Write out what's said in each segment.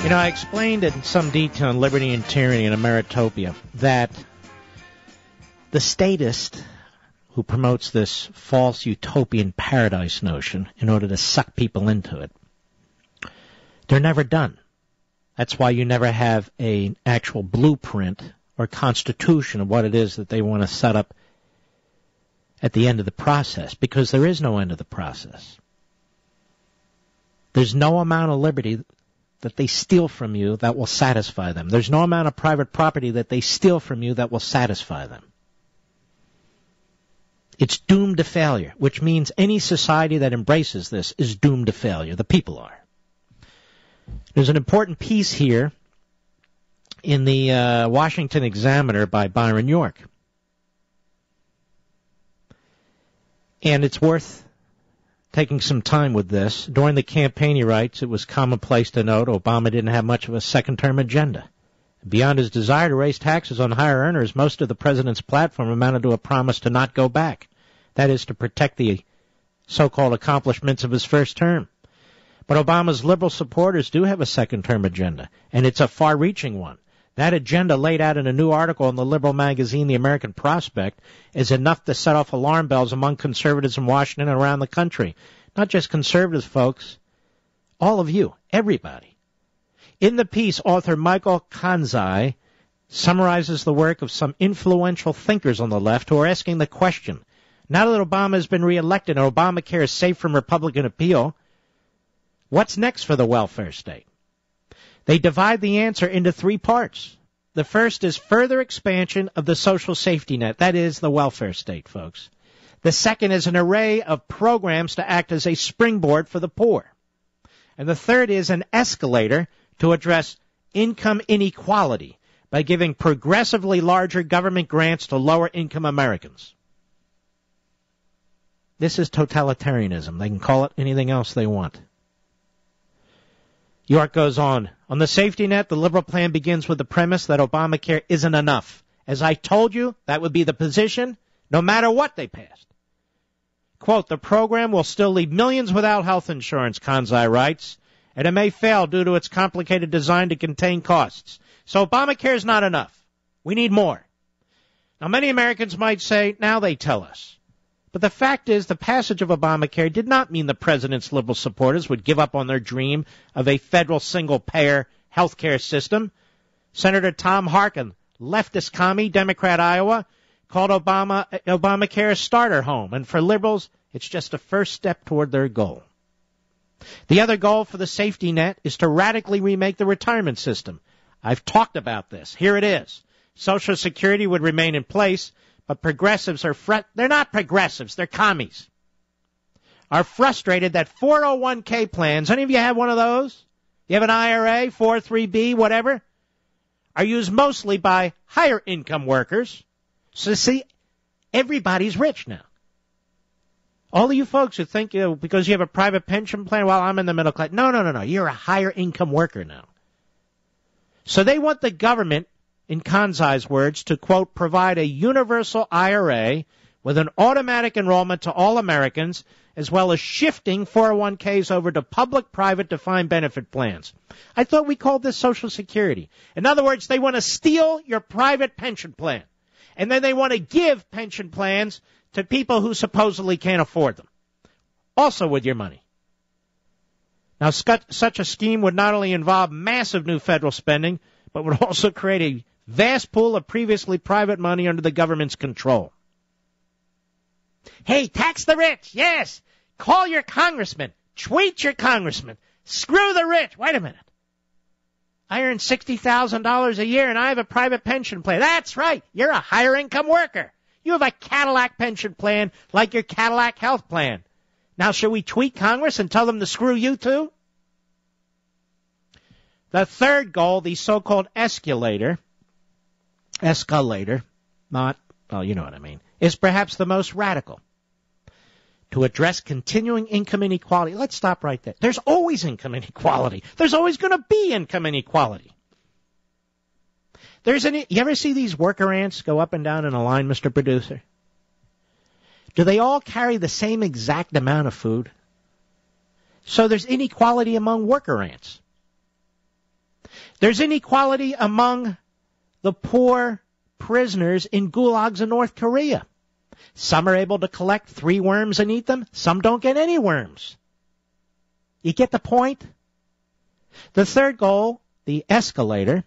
You know, I explained in some detail in Liberty and Tyranny and Ameritopia that the statist who promotes this false utopian paradise notion in order to suck people into it, they're never done. That's why you never have an actual blueprint or constitution of what it is that they want to set up at the end of the process, because there is no end of the process. There's no amount of liberty that they steal from you that will satisfy them. There's no amount of private property that they steal from you that will satisfy them. It's doomed to failure, which means any society that embraces this is doomed to failure. The people are. There's an important piece here in the Washington Examiner by Byron York. And it's worth taking some time with this. During the campaign, he writes, it was commonplace to note Obama didn't have much of a second-term agenda. Beyond his desire to raise taxes on higher earners, most of the president's platform amounted to a promise to not go back. That is, to protect the so-called accomplishments of his first term. But Obama's liberal supporters do have a second-term agenda, and it's a far-reaching one. That agenda, laid out in a new article in the liberal magazine The American Prospect, is enough to set off alarm bells among conservatives in Washington and around the country. Not just conservatives, folks. All of you. Everybody. In the piece, author Michael Kanzai summarizes the work of some influential thinkers on the left who are asking the question, now that Obama has been reelected and Obamacare is safe from Republican appeal, what's next for the welfare state? They divide the answer into three parts. The first is further expansion of the social safety net. That is the welfare state, folks. The second is an array of programs to act as a springboard for the poor. And the third is an escalator to address income inequality by giving progressively larger government grants to lower-income Americans. This is totalitarianism. They can call it anything else they want. York goes on. On the safety net, the liberal plan begins with the premise that Obamacare isn't enough. As I told you, that would be the position, no matter what they passed. Quote, the program will still leave millions without health insurance, Kanzai writes, and it may fail due to its complicated design to contain costs. So Obamacare is not enough. We need more. Now, many Americans might say, now they tell us. But the fact is, the passage of Obamacare did not mean the president's liberal supporters would give up on their dream of a federal single-payer health care system. Senator Tom Harkin, leftist commie, Democrat, Iowa, called Obamacare a starter home. And for liberals, it's just a first step toward their goal. The other goal for the safety net is to radically remake the retirement system. I've talked about this. Here it is. Social Security would remain in place, but progressives they're not progressives, they're commies, are frustrated that 401k plans, any of you have one of those? You have an IRA, 403B, whatever? Are used mostly by higher income workers. So see, everybody's rich now. All of you folks who think, because you have a private pension plan, well, I'm in the middle class. No. You're a higher income worker now. So they want the government, in Kanzai's words, to, quote, provide a universal IRA with an automatic enrollment to all Americans, as well as shifting 401ks over to public-private defined benefit plans. I thought we called this Social Security. In other words, they want to steal your private pension plan, and then they want to give pension plans to people who supposedly can't afford them, also with your money. Now, such a scheme would not only involve massive new federal spending, but would also create a vast pool of previously private money under the government's control. Hey, tax the rich, yes. Call your congressman. Tweet your congressman. Screw the rich. Wait a minute. I earn $60,000 a year and I have a private pension plan. That's right. You're a higher income worker. You have a Cadillac pension plan like your Cadillac health plan. Now, should we tweet Congress and tell them to screw you too? The third goal, the so-called escalator, not, well, you know what I mean, is perhaps the most radical. To address continuing income inequality. Let's stop right there. There's always income inequality. There's always going to be income inequality. You ever see these worker ants go up and down in a line, Mr. Producer? Do they all carry the same exact amount of food? So there's inequality among worker ants. There's inequality among the poor prisoners in gulags in North Korea. Some are able to collect 3 worms and eat them. Some don't get any worms. You get the point? The third goal, the escalator,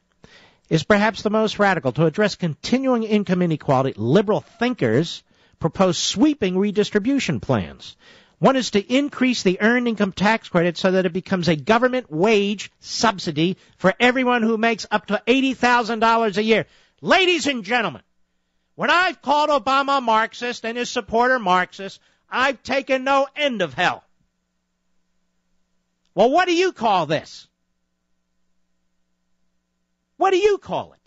is perhaps the most radical. To address continuing income inequality, liberal thinkers propose sweeping redistribution plans. One is to increase the earned income tax credit so that it becomes a government wage subsidy for everyone who makes up to $80,000 a year. Ladies and gentlemen, when I've called Obama Marxist and his supporter Marxist, I've taken no end of hell. Well, what do you call this? What do you call it?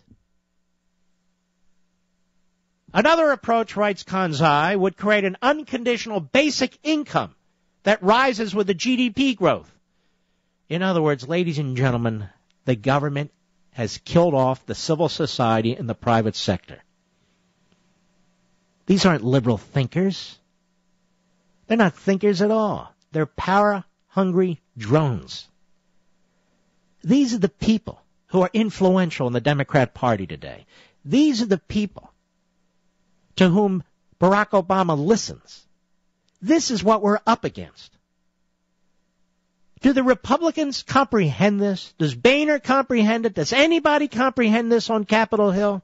Another approach, writes Kanzai, would create an unconditional basic income that rises with the GDP growth. In other words, ladies and gentlemen, the government has killed off the civil society and the private sector. These aren't liberal thinkers. They're not thinkers at all. They're power-hungry drones. These are the people who are influential in the Democrat Party today. These are the people to whom Barack Obama listens. This is what we're up against. Do the Republicans comprehend this? Does Boehner comprehend it? Does anybody comprehend this on Capitol Hill?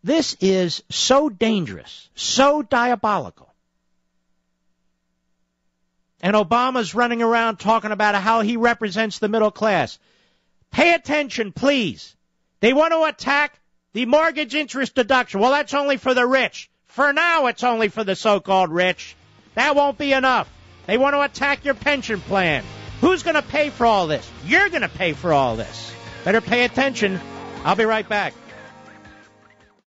This is so dangerous, so diabolical. And Obama's running around talking about how he represents the middle class. Pay attention, please. They want to attack the mortgage interest deduction. Well, that's only for the rich. For now, it's only for the so-called rich. That won't be enough. They want to attack your pension plan. Who's going to pay for all this? You're going to pay for all this. Better pay attention. I'll be right back.